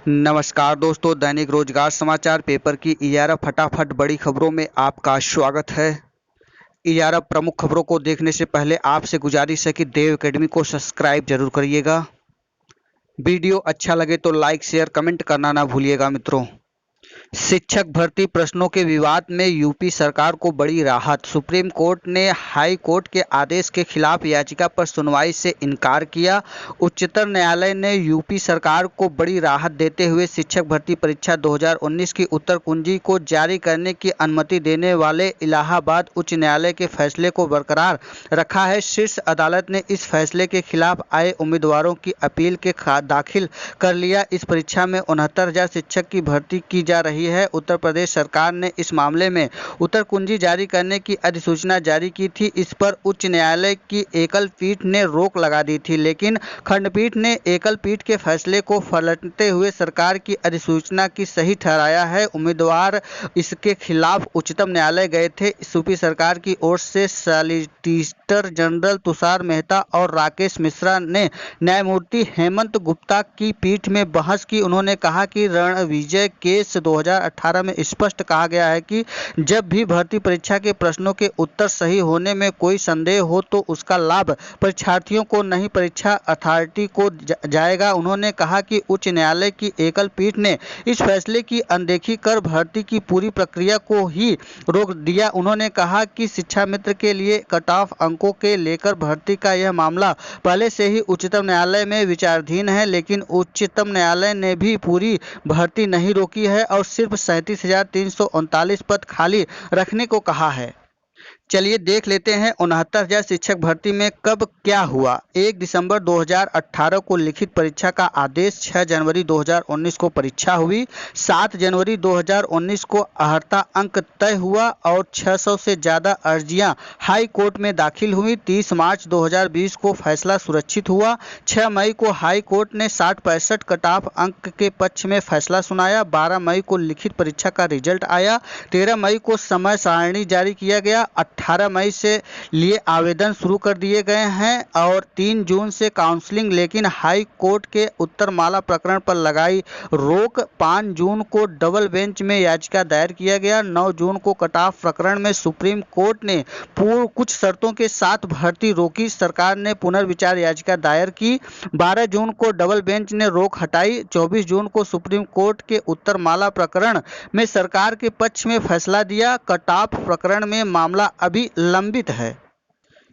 नमस्कार दोस्तों, दैनिक रोजगार समाचार पेपर की 11 फटाफट बड़ी खबरों में आपका स्वागत है। 11 प्रमुख खबरों को देखने से पहले आपसे गुजारिश है कि देव एकेडमी को सब्सक्राइब जरूर करिएगा। वीडियो अच्छा लगे तो लाइक शेयर कमेंट करना ना भूलिएगा मित्रों। शिक्षक भर्ती प्रश्नों के विवाद में यूपी सरकार को बड़ी राहत। सुप्रीम कोर्ट ने हाई कोर्ट के आदेश के खिलाफ याचिका पर सुनवाई से इनकार किया। उच्चतम न्यायालय ने यूपी सरकार को बड़ी राहत देते हुए शिक्षक भर्ती परीक्षा 2019 की उत्तर कुंजी को जारी करने की अनुमति देने वाले इलाहाबाद उच्च न्यायालय के फैसले को बरकरार रखा है। शीर्ष अदालत ने इस फैसले के खिलाफ आए उम्मीदवारों की अपील के दाखिल कर लिया। इस परीक्षा में 69,000 शिक्षक की भर्ती की जा रही है। उत्तर प्रदेश सरकार ने इस मामले में उत्तर कुंजी जारी करने की अधिसूचना जारी की थी। इस पर उच्च न्यायालय की एकल पीठ ने रोक लगा दी थी, लेकिन खंडपीठ ने एकल पीठ के फैसले को पलटते हुए सरकार की अधिसूचना की सही ठहराया है। उम्मीदवार इसके खिलाफ उच्चतम न्यायालय गए थे। यूपी सरकार की ओर से सॉलिसिटर जनरल तुषार मेहता और राकेश मिश्रा ने न्यायमूर्ति हेमंत गुप्ता की पीठ में बहस की। उन्होंने कहा कि रणविजय केस 2018 में स्पष्ट कहा गया है कि जब भी भर्ती परीक्षा के प्रश्नों के उत्तर सही होने में कोई संदेह हो तो उसका लाभ परीक्षार्थियों को नहीं, परीक्षा अथॉरिटी को जाएगा। उन्होंने कहा कि उच्च न्यायालय की एकल पीठ ने इस फैसले की अनदेखी कर भर्ती की पूरी प्रक्रिया को ही रोक दिया। उन्होंने कहा कि शिक्षा मित्र के लिए कट ऑफ अंकों के लेकर भर्ती का यह मामला पहले से ही उच्चतम न्यायालय में विचाराधीन है, लेकिन उच्चतम न्यायालय ने भी पूरी भर्ती नहीं रोकी है और सिर्फ 37,339 पद खाली रखने को कहा है। चलिए देख लेते हैं 69,000 शिक्षक भर्ती में कब क्या हुआ। 1 दिसंबर 2018 को लिखित परीक्षा का आदेश, 6 जनवरी 2019 को परीक्षा हुई, 7 जनवरी 2019 को अर्हता अंक तय हुआ और 600 से ज़्यादा अर्जियां हाई कोर्ट में दाखिल हुई। 30 मार्च 2020 को फैसला सुरक्षित हुआ। 6 मई को हाई कोर्ट ने 60-65 कट ऑफ अंक के पक्ष में फैसला सुनाया। 12 मई को लिखित परीक्षा का रिजल्ट आया। 13 मई को समय सारणी जारी किया गया। 18 मई से लिए आवेदन शुरू कर दिए गए हैं और 3 जून से काउंसलिंग, लेकिन हाई कोर्ट के उत्तरमाला प्रकरण पर लगाई रोक। 5 जून को डबल बेंच में याचिका दायर किया गया। 9 जून को कट ऑफ प्रकरण में सुप्रीम कोर्ट ने कुछ शर्तों के साथ भर्ती रोकी। सरकार ने पुनर्विचार याचिका दायर की। 12 जून को डबल बेंच ने रोक हटाई। 24 जून को सुप्रीम कोर्ट के उत्तरमाला प्रकरण में सरकार के पक्ष में फैसला दिया। कट ऑफ प्रकरण में मामला अभी लंबित है।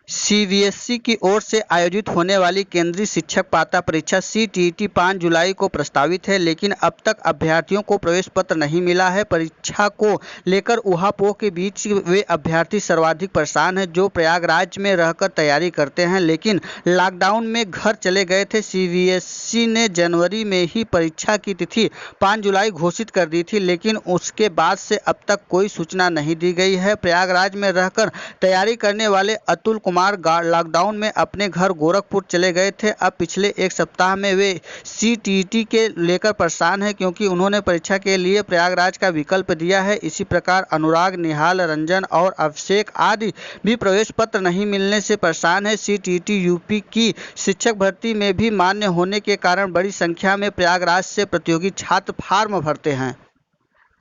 सीबीएसई की ओर से आयोजित होने वाली केंद्रीय शिक्षक पात्रता परीक्षा CTET 5 जुलाई को प्रस्तावित है, लेकिन अब तक अभ्यर्थियों को प्रवेश पत्र नहीं मिला है। परीक्षा को लेकर ऊहापोह के बीच वे अभ्यर्थी सर्वाधिक परेशान हैं जो प्रयागराज में रहकर तैयारी करते हैं, लेकिन लॉकडाउन में घर चले गए थे। सीबीएसई ने जनवरी में ही परीक्षा की तिथि 5 जुलाई घोषित कर दी थी, लेकिन उसके बाद से अब तक कोई सूचना नहीं दी गई है। प्रयागराज में रहकर तैयारी करने वाले अतुल कुमार लॉकडाउन में अपने घर गोरखपुर चले गए थे। अब पिछले एक सप्ताह में वे CTET के लेकर परेशान हैं, क्योंकि उन्होंने परीक्षा के लिए प्रयागराज का विकल्प दिया है। इसी प्रकार अनुराग, निहाल, रंजन और अभिषेक आदि भी प्रवेश पत्र नहीं मिलने से परेशान है। CTET यूपी की शिक्षक भर्ती में भी मान्य होने के कारण बड़ी संख्या में प्रयागराज से प्रतियोगी छात्र फार्म भरते हैं।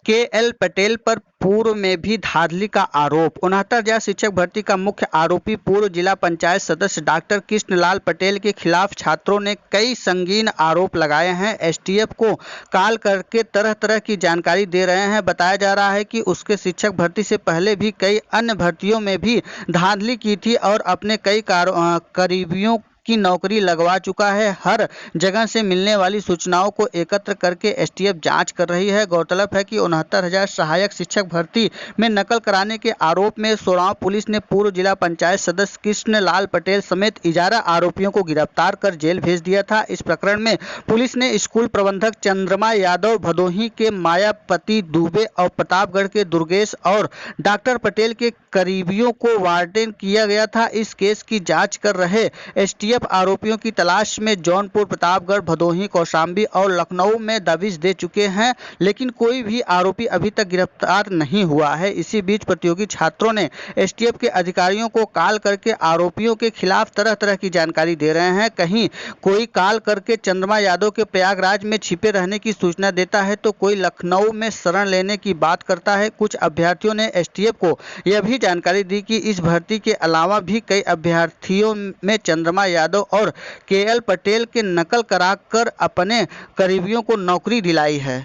KL पटेल पर पूर्व में भी धांधली का आरोप। 69,000 शिक्षक भर्ती का मुख्य आरोपी पूर्व जिला पंचायत सदस्य डॉक्टर कृष्णलाल पटेल के खिलाफ छात्रों ने कई संगीन आरोप लगाए हैं। STF को कॉल करके तरह तरह की जानकारी दे रहे हैं। बताया जा रहा है कि उसके शिक्षक भर्ती से पहले भी कई अन्य भर्तियों में भी धांधली की थी और अपने कई करीबियों की नौकरी लगवा चुका है। हर जगह से मिलने वाली सूचनाओं को एकत्र करके STF जांच कर रही है। गौरतलब है कि 69,000 सहायक शिक्षक भर्ती में नकल कराने के आरोप में सोराव पुलिस ने पूर्व जिला पंचायत सदस्य कृष्णलाल पटेल समेत 11 आरोपियों को गिरफ्तार कर जेल भेज दिया था। इस प्रकरण में पुलिस ने स्कूल प्रबंधक चंद्रमा यादव, भदोही के मायापति दुबे और प्रतापगढ़ के दुर्गेश और डॉक्टर पटेल के करीबियों को वारंट किया गया था। इस केस की जाँच कर रहे STF एसटीएफ आरोपियों की तलाश में जौनपुर, प्रतापगढ़, भदोही, कौशाम्बी और लखनऊ में दबिश दे चुके हैं, लेकिन कोई भी आरोपी अभी तक गिरफ्तार नहीं हुआ है। इसी बीच प्रतियोगी छात्रों ने एसटीएफ के अधिकारियों को कॉल करके आरोपियों के खिलाफ तरह तरह की जानकारी दे रहे हैं। कहीं कोई कॉल करके चंद्रमा यादव के प्रयागराज में छिपे रहने की सूचना देता है तो कोई लखनऊ में शरण लेने की बात करता है। कुछ अभ्यर्थियों ने एसटीएफ को यह भी जानकारी दी कि इस भर्ती के अलावा भी कई अभ्यर्थियों में चंद्रमा यादव और केएल पटेल के नकल कराकर अपने करीबियों को नौकरी दिलाई है।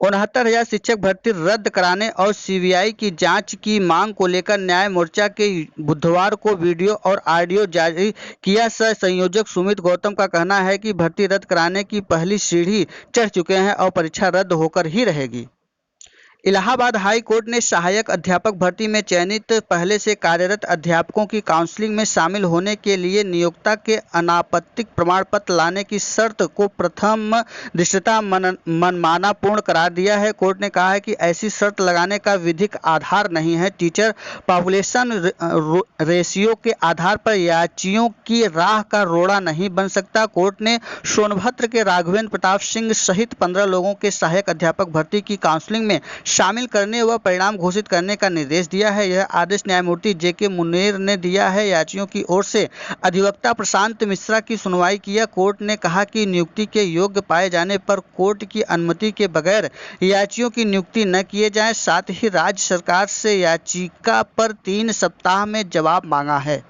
69,000 शिक्षक भर्ती रद्द कराने और सीबीआई की जांच की मांग को लेकर न्याय मोर्चा के बुधवार को वीडियो और ऑडियो जारी किया। संयोजक सुमित गौतम का कहना है कि भर्ती रद्द कराने की पहली सीढ़ी चढ़ चुके हैं और परीक्षा रद्द होकर ही रहेगी। इलाहाबाद हाई कोर्ट ने सहायक अध्यापक भर्ती में चयनित पहले से कार्यरत अध्यापकों की काउंसलिंग में शामिल होने के लिए नियोक्ता के अनापत्तिक प्रमाण पत्र लाने की शर्त को प्रथम दृष्टया मनमानापूर्ण करार दिया है। कोर्ट ने कहा है कि ऐसी शर्त लगाने का विधिक आधार नहीं है। टीचर पॉपुलेशन रेशियो के आधार पर याचियों की राह का रोड़ा नहीं बन सकता। कोर्ट ने सोनभद्र के राघवेंद्र प्रताप सिंह सहित 15 लोगों के सहायक अध्यापक भर्ती की काउंसलिंग में शामिल करने व परिणाम घोषित करने का निर्देश दिया है। यह आदेश न्यायमूर्ति जेके मुनीर ने दिया है। याचियों की ओर से अधिवक्ता प्रशांत मिश्रा की सुनवाई किया। कोर्ट ने कहा कि नियुक्ति के योग्य पाए जाने पर कोर्ट की अनुमति के बगैर याचियों की नियुक्ति न किए जाए। साथ ही राज्य सरकार से याचिका पर 3 सप्ताह में जवाब मांगा है।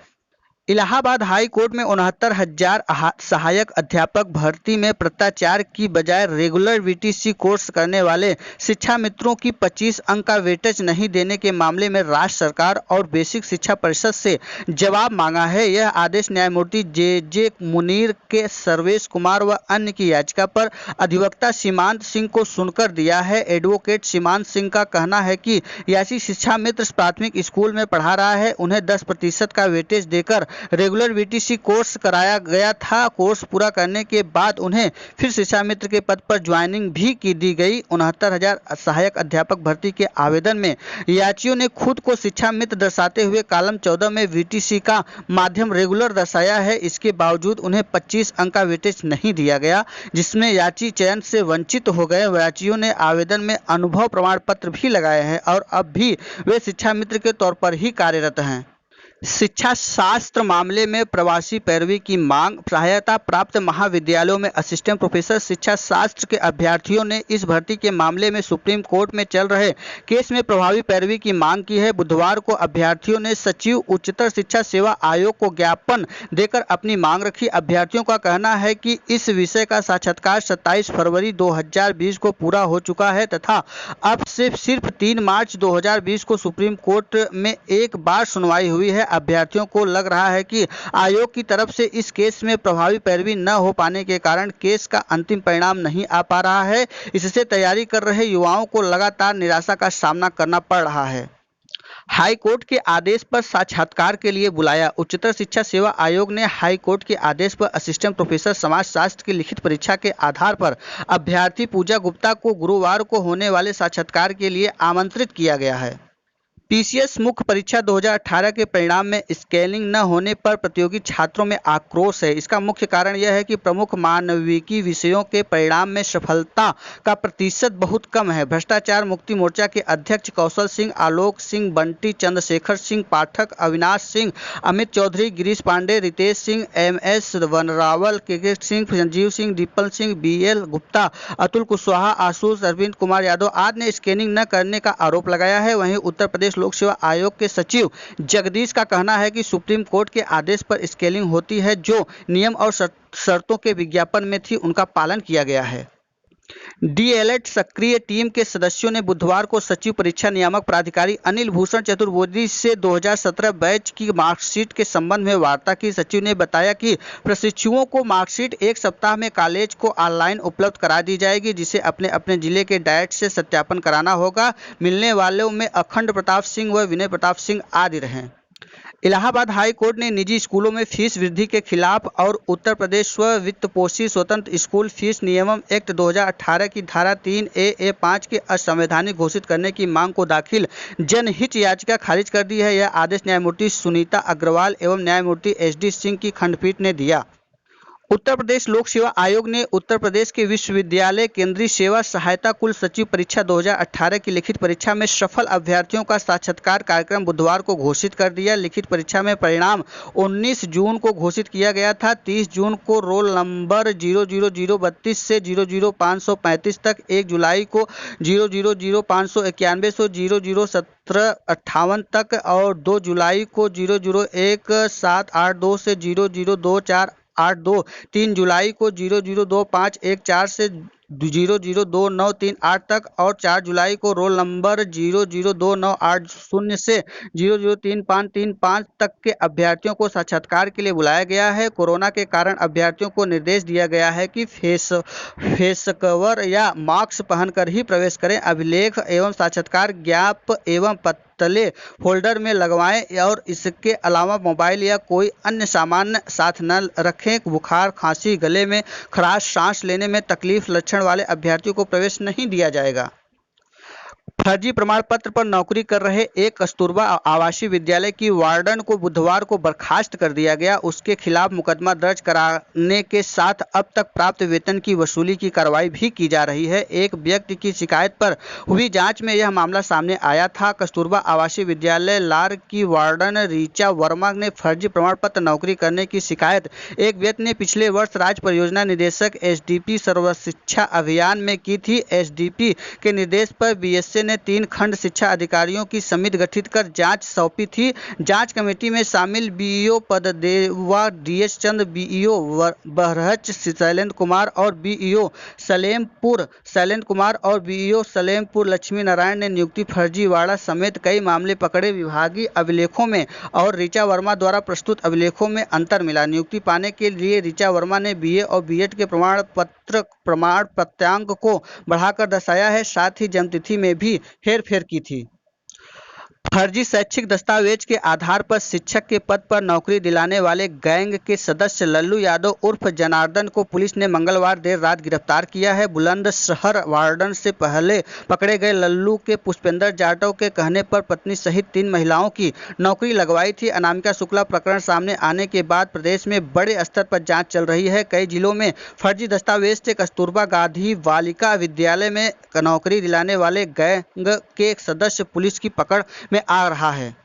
इलाहाबाद हाई कोर्ट में 69,000 सहायक अध्यापक भर्ती में भ्रष्टाचार की बजाय रेगुलर वीटीसी कोर्स करने वाले शिक्षा मित्रों की 25 अंक का वेटेज नहीं देने के मामले में राज्य सरकार और बेसिक शिक्षा परिषद से जवाब मांगा है। यह आदेश न्यायमूर्ति जे मुनीर के सर्वेश कुमार व अन्य की याचिका पर अधिवक्ता सीमांत सिंह को सुनकर दिया है। एडवोकेट सीमांत सिंह का कहना है कि याची शिक्षा मित्र प्राथमिक स्कूल में पढ़ा रहा है, उन्हें 10% का वेटेज देकर रेगुलर वीटीसी कोर्स कराया गया था। कोर्स पूरा करने के बाद उन्हें फिर शिक्षा मित्र के पद पर ज्वाइनिंग भी की दी गई। 69,000 सहायक अध्यापक भर्ती के आवेदन में याचियों ने खुद को शिक्षा मित्र दर्शाते हुए कॉलम 14 में वीटीसी का माध्यम रेगुलर दर्शाया है। इसके बावजूद उन्हें 25 अंक का वेटेज नहीं दिया गया, जिसमें याची चयन से वंचित हो गए। याचियों ने आवेदन में अनुभव प्रमाण पत्र भी लगाए हैं और अब भी वे शिक्षा मित्र के तौर पर ही कार्यरत हैं। शिक्षा शास्त्र मामले में प्रवासी पैरवी की मांग। सहायता प्राप्त महाविद्यालयों में असिस्टेंट प्रोफेसर शिक्षा शास्त्र के अभ्यर्थियों ने इस भर्ती के मामले में सुप्रीम कोर्ट में चल रहे केस में प्रभावी पैरवी की मांग की है। बुधवार को अभ्यर्थियों ने सचिव उच्चतर शिक्षा सेवा आयोग को ज्ञापन देकर अपनी मांग रखी। अभ्यर्थियों का कहना है कि इस विषय का साक्षात्कार 27 फरवरी 2020 को पूरा हो चुका है तथा अब सिर्फ 3 मार्च 2020 को सुप्रीम कोर्ट में एक बार सुनवाई हुई है। अभ्यर्थियों को लग रहा है कि आयोग की तरफ से इस केस में प्रभावी पैरवी न हो पाने के कारण केस का अंतिम परिणाम नहीं आ पा रहा है। इससे तैयारी कर रहे युवाओं को लगातार निराशा का सामना करना पड़ रहा है। हाई कोर्ट के आदेश पर साक्षात्कार के लिए बुलाया। उच्चतर शिक्षा सेवा आयोग ने हाई कोर्ट के आदेश पर असिस्टेंट प्रोफेसर समाज शास्त्र की लिखित परीक्षा के आधार पर अभ्यर्थी पूजा गुप्ता को गुरुवार को होने वाले साक्षात्कार के लिए आमंत्रित किया गया है। पीसीएस मुख्य परीक्षा 2018 के परिणाम में स्केलिंग न होने पर प्रतियोगी छात्रों में आक्रोश है। इसका मुख्य कारण यह है कि प्रमुख मानविकी विषयों के परिणाम में सफलता का प्रतिशत बहुत कम है। भ्रष्टाचार मुक्ति मोर्चा के अध्यक्ष कौशल सिंह, आलोक सिंह, बंटी, चंद्रशेखर सिंह पाठक, अविनाश सिंह, अमित चौधरी, गिरीश पांडे, रितेश सिंह, एमएस वनरावल, के सिंह, संजीव सिंह, दीपल सिंह, बीएल गुप्ता, अतुल कुशवाहा, आशुष, अरविंद कुमार यादव आदि ने स्कैनिंग न करने का आरोप लगाया है। वहीं उत्तर प्रदेश लोक सेवा आयोग के सचिव जगदीश का कहना है कि सुप्रीम कोर्ट के आदेश पर स्केलिंग होती है, जो नियम और शर्तों के विज्ञापन में थी उनका पालन किया गया है। डीएलएड सक्रिय टीम के सदस्यों ने बुधवार को सचिव परीक्षा नियामक प्राधिकारी अनिल भूषण चतुर्वेदी से 2017 बैच की मार्कशीट के संबंध में वार्ता की। सचिव ने बताया कि प्रशिक्षुओं को मार्कशीट 1 सप्ताह में कॉलेज को ऑनलाइन उपलब्ध करा दी जाएगी, जिसे अपने अपने जिले के डायट से सत्यापन कराना होगा। मिलने वालों में अखंड प्रताप सिंह व विनय प्रताप सिंह आदि रहे। इलाहाबाद हाई कोर्ट ने निजी स्कूलों में फीस वृद्धि के खिलाफ और उत्तर प्रदेश स्व वित्तपोषी स्वतंत्र स्कूल फीस नियमन एक्ट 2018 की धारा 3A 5 के असंवैधानिक घोषित करने की मांग को दाखिल जनहित याचिका खारिज कर दी है। यह आदेश न्यायमूर्ति सुनीता अग्रवाल एवं न्यायमूर्ति SD सिंह की खंडपीठ ने दिया। उत्तर प्रदेश लोक सेवा आयोग ने उत्तर प्रदेश के विश्वविद्यालय केंद्रीय सेवा सहायता कुल सचिव परीक्षा 2018 की लिखित परीक्षा में सफल अभ्यर्थियों का साक्षात्कार कार्यक्रम बुधवार को घोषित कर दिया। लिखित परीक्षा में परिणाम 19 जून को घोषित किया गया था। 30 जून को रोल नंबर 00032 से 00535 तक, 1 जुलाई को 000591 से 001758 तक और 2 जुलाई को 001 782 से 002 482, 3 जुलाई को 002514 से 002938 तक और 4 जुलाई को रोल नंबर 002980 से 003535 तक के अभ्यर्थियों को साक्षात्कार के लिए बुलाया गया है। कोरोना के कारण अभ्यर्थियों को निर्देश दिया गया है कि फेस कवर या मास्क पहनकर ही प्रवेश करें। अभिलेख एवं साक्षात्कार ज्ञाप एवं तले फोल्डर में लगवाएं और इसके अलावा मोबाइल या कोई अन्य सामान साथ न रखें। बुखार, खांसी, गले में खराश, सांस लेने में तकलीफ लक्षण वाले अभ्यर्थियों को प्रवेश नहीं दिया जाएगा। फर्जी प्रमाण पत्र पर नौकरी कर रहे एक कस्तूरबा आवासीय विद्यालय की वार्डन को बुधवार को बर्खास्त कर दिया गया। उसके खिलाफ मुकदमा दर्ज कराने के साथ अब तक प्राप्त वेतन की वसूली की कार्रवाई भी की जा रही है। एक व्यक्ति की शिकायत पर हुई जांच में यह मामला सामने आया था। कस्तूरबा आवासीय विद्यालय लार की वार्डन ऋचा वर्मा ने फर्जी प्रमाण पत्र नौकरी करने की शिकायत एक व्यक्ति ने पिछले वर्ष राज्य परियोजना निदेशक SDP सर्व शिक्षा अभियान में की थी। SDP के निर्देश पर BSA ने 3 खंड शिक्षा अधिकारियों की समिति गठित कर जांच सौंपी थी। जांच कमेटी में शामिल BEO पददेवा DS चंद, BEO बहरच शैलेंद्र कुमार और BEO सलेमपुर शैलेंद्र कुमार और BEO सलेमपुर लक्ष्मी नारायण ने नियुक्ति फर्जीवाड़ा समेत कई मामले पकड़े। विभागीय अभिलेखों में और ऋचा वर्मा द्वारा प्रस्तुत अभिलेखों में अंतर मिला। नियुक्ति पाने के लिए ऋचा वर्मा ने BA और B.Ed के प्रमाण पत्रांक को बढ़ाकर दर्शाया है, साथ ही जन्मतिथि में भी हेरफेर की थी। फर्जी शैक्षिक दस्तावेज के आधार पर शिक्षक के पद पर नौकरी दिलाने वाले गैंग के सदस्य लल्लू यादव उर्फ जनार्दन को पुलिस ने मंगलवार देर रात गिरफ्तार किया है। बुलंदशहर वार्डन से पहले पकड़े गए लल्लू के पुष्पेंद्र जाटव के कहने पर पत्नी सहित 3 महिलाओं की नौकरी लगवाई थी। अनामिका शुक्ला प्रकरण सामने आने के बाद प्रदेश में बड़े स्तर पर जाँच चल रही है। कई जिलों में फर्जी दस्तावेज से कस्तूरबा गांधी बालिका विद्यालय में नौकरी दिलाने वाले गैंग के सदस्य पुलिस की पकड़ में आ रहा है।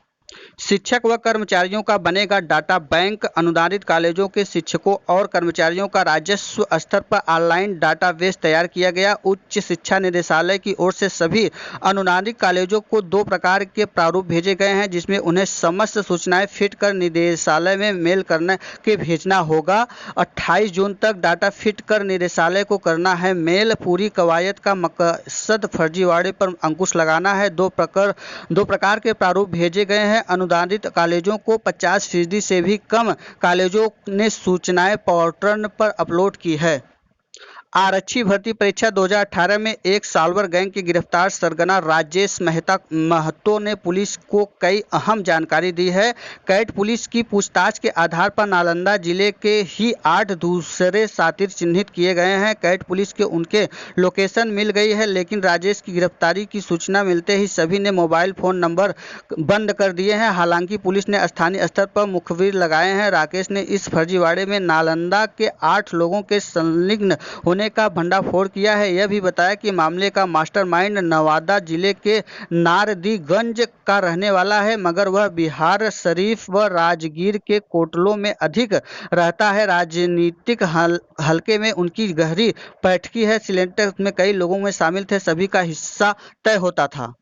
शिक्षक व कर्मचारियों का बनेगा डाटा बैंक। अनुदानित कॉलेजों के शिक्षकों और कर्मचारियों का राजस्व स्तर पर ऑनलाइन डाटाबेस तैयार किया गया। उच्च शिक्षा निदेशालय की ओर से सभी अनुदानित कॉलेजों को 2 प्रकार के प्रारूप भेजे गए हैं, जिसमें उन्हें समस्त सूचनाएं फिट कर निदेशालय में मेल करने के भेजना होगा। 28 जून तक डाटा फिट कर निदेशालय को करना है मेल। पूरी कवायद का मकसद फर्जीवाड़े पर अंकुश लगाना है। 2 प्रकार के प्रारूप भेजे गए हैं। अनुदानित कॉलेजों को 50% से भी कम कॉलेजों ने सूचनाएं पोर्टल पर अपलोड की है। आरक्षी भर्ती परीक्षा 2018 में एक साल्वर गैंग के गिरफ्तार सरगना राजेश महतो ने पुलिस को कई अहम जानकारी दी है। कैट पुलिस की पूछताछ के आधार पर नालंदा जिले के ही 8 दूसरे साथी चिन्हित किए गए हैं। कैट पुलिस के उनके लोकेशन मिल गई है, लेकिन राजेश की गिरफ्तारी की सूचना मिलते ही सभी ने मोबाइल फोन नंबर बंद कर दिए हैं। हालांकि पुलिस ने स्थानीय स्तर पर मुखबिर लगाए हैं। राकेश ने इस फर्जीवाड़े में नालंदा के 8 लोगों के संलिग्न होने का भंडाफोड़ किया है। यह भी बताया कि मामले का मास्टरमाइंड नवादा जिले के नारदीगंज का रहने वाला है, मगर वह बिहार शरीफ व राजगीर के कोटलों में अधिक रहता है। राजनीतिक हलके में उनकी गहरी पैठकी है। सिलेंडर में कई लोगों में शामिल थे, सभी का हिस्सा तय होता था।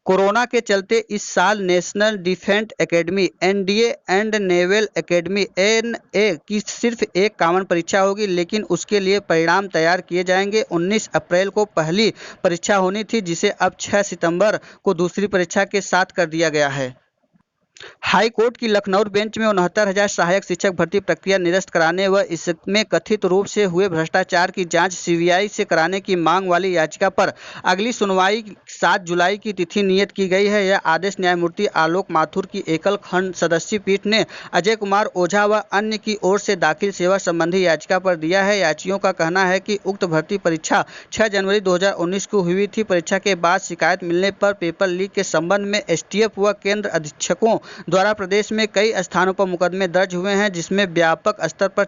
कोरोना के चलते इस साल national defence academy NDA and naval academy NA की सिर्फ एक कॉमन परीक्षा होगी, लेकिन उसके लिए परिणाम तैयार किए जाएंगे। 19 अप्रैल को पहली परीक्षा होनी थी, जिसे अब 6 सितंबर को दूसरी परीक्षा के साथ कर दिया गया है। हाई कोर्ट की लखनऊ बेंच में 69,000 सहायक शिक्षक भर्ती प्रक्रिया निरस्त कराने व इसमें कथित रूप से हुए भ्रष्टाचार की जांच सीबीआई से कराने की मांग वाली याचिका पर अगली सुनवाई 7 जुलाई की तिथि नियत की गई है। यह आदेश न्यायमूर्ति आलोक माथुर की एकल खंड सदस्यीय पीठ ने अजय कुमार ओझा व अन्य की ओर से दाखिल सेवा संबंधी याचिका पर दिया है। याचियों का कहना है कि उक्त भर्ती परीक्षा 6 जनवरी 2019 को हुई थी। परीक्षा के बाद शिकायत मिलने पर पेपर लीक के संबंध में एसटीएफ व केंद्र अधीक्षकों द्वारा प्रदेश में कई स्थानों पर मुकदमे दर्ज हुए हैं, जिसमें व्यापक स्तर पर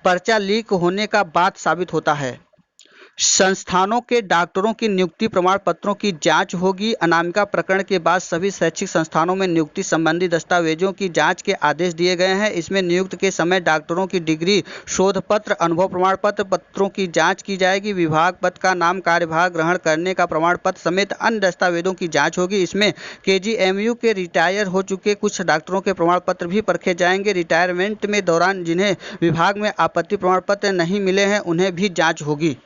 पर्चा लीक होने का बात साबित होता है। संस्थानों के डॉक्टरों की नियुक्ति प्रमाण पत्रों की जांच होगी। अनामिका प्रकरण के बाद सभी शैक्षिक संस्थानों में नियुक्ति संबंधी दस्तावेजों की जांच के आदेश दिए गए हैं। इसमें नियुक्त के समय डॉक्टरों की डिग्री, शोध पत्र, अनुभव प्रमाण पत्र पत्रों की जांच की जाएगी। विभाग, पद का नाम, कार्यभार ग्रहण करने का प्रमाण पत्र समेत अन्य दस्तावेजों की जाँच होगी। इसमें केजीएमयू के रिटायर हो चुके कुछ डॉक्टरों के प्रमाण पत्र भी परखे जाएंगे। रिटायरमेंट में दौरान जिन्हें विभाग में आपत्ति प्रमाण पत्र नहीं मिले हैं, उन्हें भी जाँच होगी।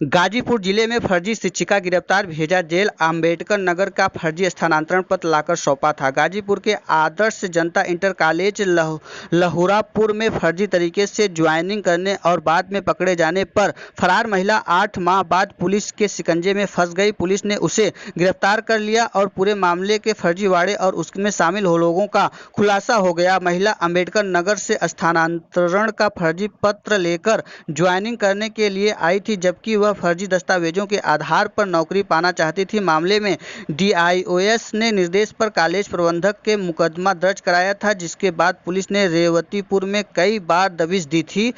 गाजीपुर जिले में फर्जी शिक्षिका गिरफ्तार, भेजा जेल। अंबेडकर नगर का फर्जी स्थानांतरण पत्र लाकर सौंपा था। गाजीपुर के आदर्श जनता इंटर कॉलेज लहुरापुर में फर्जी तरीके से ज्वाइनिंग करने और बाद में पकड़े जाने पर फरार महिला 8 माह बाद पुलिस के शिकंजे में फंस गई। पुलिस ने उसे गिरफ्तार कर लिया और पूरे मामले के फर्जीवाड़े और उसमें शामिल लोगों का खुलासा हो गया। महिला अंबेडकर नगर से स्थानांतरण का फर्जी पत्र लेकर ज्वाइनिंग करने के लिए आई थी, जबकि वह फर्जी दस्तावेजों के आधार पर नौकरी पाना चाहती थी। मामले में डीआईओएस ने निर्देश पर कॉलेज प्रबंधक के मुकदमा दर्ज कराया था, जिसके बाद पुलिस ने रेवतीपुर में कई बार दबिश दी थी।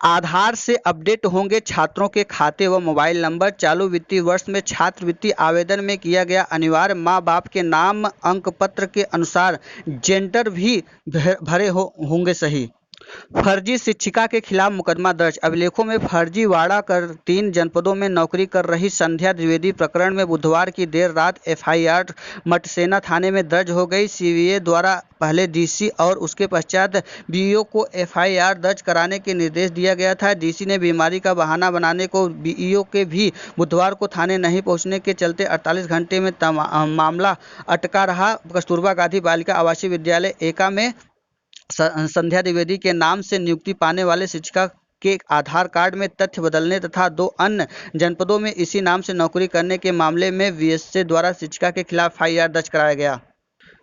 आधार से अपडेट होंगे छात्रों के खाते व मोबाइल नंबर। चालू वित्तीय वर्ष में छात्रवृत्ति आवेदन में किया गया अनिवार्य माँ बाप के नाम, अंक पत्र के अनुसार जेंडर भी भरे होंगे सही। फर्जी शिक्षिका के खिलाफ मुकदमा दर्ज। अभिलेखों में फर्जीवाड़ा कर 3 जनपदों में नौकरी कर रही संध्या द्विवेदी प्रकरण में बुधवार की देर रात एफआईआर मटसेना थाने में दर्ज हो गई। सीबीआई द्वारा पहले डीसी और उसके पश्चात बीईओ को एफआईआर दर्ज कराने के निर्देश दिया गया था। डीसी ने बीमारी का बहाना बनाने को बीईओ के भी बुधवार को थाने नहीं पहुंचने के चलते 48 घंटे में मामला अटका रहा। कस्तूरबा गांधी बालिका आवासीय विद्यालय एका में संध्या द्विवेदी के नाम से नियुक्ति पाने वाले शिक्षिका के आधार कार्ड में तथ्य बदलने तथा 2 अन्य जनपदों में इसी नाम से नौकरी करने के मामले में वीएसए द्वारा शिक्षिका के खिलाफ एफआईआर दर्ज कराया गया।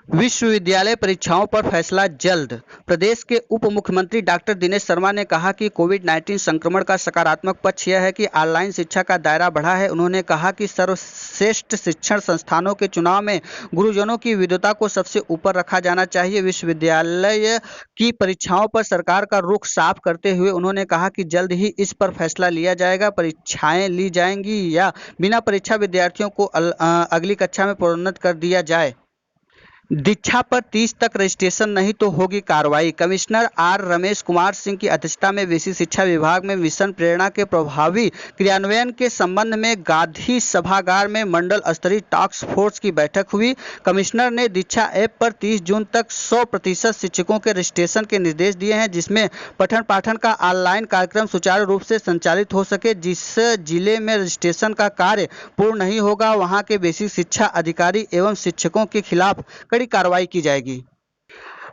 विश्वविद्यालय परीक्षाओं पर फैसला जल्द। प्रदेश के उप मुख्यमंत्री डॉक्टर दिनेश शर्मा ने कहा कि कोविड-19 संक्रमण का सकारात्मक पक्ष यह है कि ऑनलाइन शिक्षा का दायरा बढ़ा है। उन्होंने कहा कि सर्वश्रेष्ठ शिक्षण संस्थानों के चुनाव में गुरुजनों की विद्वता को सबसे ऊपर रखा जाना चाहिए। विश्वविद्यालय की परीक्षाओं पर सरकार का रुख साफ करते हुए उन्होंने कहा कि जल्द ही इस पर फैसला लिया जाएगा। परीक्षाएं ली जाएंगी या बिना परीक्षा विद्यार्थियों को अगली कक्षा में प्रोन्नत कर दिया जाए। दीक्षा पर 30 तक रजिस्ट्रेशन नहीं तो होगी कार्रवाई। कमिश्नर आर रमेश कुमार सिंह की अध्यक्षता में विशेष शिक्षा विभाग में मिशन प्रेरणा के प्रभावी क्रियान्वयन के संबंध में गांधी सभागार में मंडल स्तरीय टास्क फोर्स की बैठक हुई। कमिश्नर ने दीक्षा ऐप पर 30 जून तक 100% शिक्षकों के रजिस्ट्रेशन के निर्देश दिए हैं, जिसमें पठन पाठन का ऑनलाइन कार्यक्रम सुचारू रूप से संचालित हो सके। जिस जिले में रजिस्ट्रेशन का कार्य पूर्ण नहीं होगा, वहां के बेसिक शिक्षा अधिकारी एवं शिक्षकों के खिलाफ कड़ी कार्रवाई की जाएगी।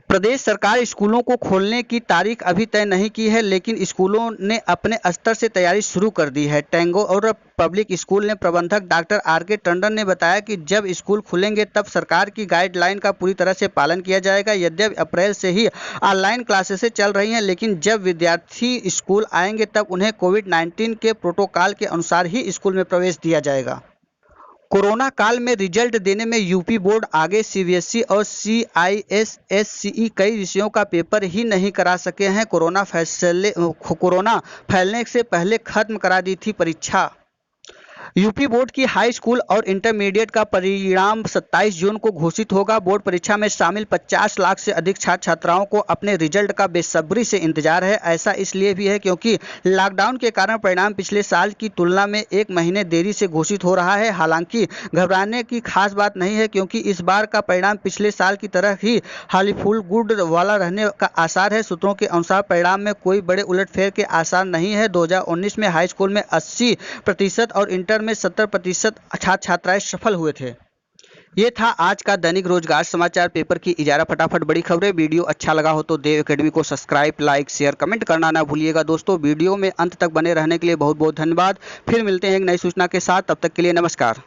प्रदेश सरकार स्कूलों को खोलने की तारीख अभी तय नहीं की है, लेकिन स्कूलों ने अपने स्तर से तैयारी शुरू कर दी है। टैगोर पब्लिक स्कूल ने प्रबंधक डॉक्टर आर.के. टंडन ने बताया कि जब स्कूल खुलेंगे तब सरकार की गाइडलाइन का पूरी तरह से पालन किया जाएगा। यद्यपि अप्रैल से ही ऑनलाइन क्लासेस चल रही हैं, लेकिन जब विद्यार्थी स्कूल आएंगे तब उन्हें कोविड-19 के प्रोटोकॉल के अनुसार ही स्कूल में प्रवेश दिया जाएगा। कोरोना काल में रिजल्ट देने में यूपी बोर्ड आगे। सीबीएसई और सीआईएसएसई कई विषयों का पेपर ही नहीं करा सके हैं। कोरोना फैलने से पहले खत्म करा दी थी परीक्षा। यूपी बोर्ड की हाई स्कूल और इंटरमीडिएट का परिणाम 27 जून को घोषित होगा। बोर्ड परीक्षा में शामिल 50 लाख से अधिक छात्र छात्राओं को अपने रिजल्ट का बेसब्री से इंतजार है। ऐसा इसलिए भी है क्योंकि लॉकडाउन के कारण परिणाम पिछले साल की तुलना में 1 महीने देरी से घोषित हो रहा है। हालांकि घबराने की खास बात नहीं है, क्योंकि इस बार का परिणाम पिछले साल की तरह ही हालीफुल गुड वाला रहने का आसार है। सूत्रों के अनुसार परिणाम में कोई बड़े उलटफेर के आसार नहीं है। 2019 में हाई स्कूल में 80% और इंटर में 70% छात्र छात्राएं सफल हुए थे। ये था आज का दैनिक रोजगार समाचार पेपर की इजारा फटाफट बड़ी खबरें। वीडियो अच्छा लगा हो तो देव एकेडमी को सब्सक्राइब, लाइक, शेयर, कमेंट करना ना भूलिएगा दोस्तों। वीडियो में अंत तक बने रहने के लिए बहुत बहुत धन्यवाद। फिर मिलते हैं एक नई सूचना के साथ, तब तक के लिए नमस्कार।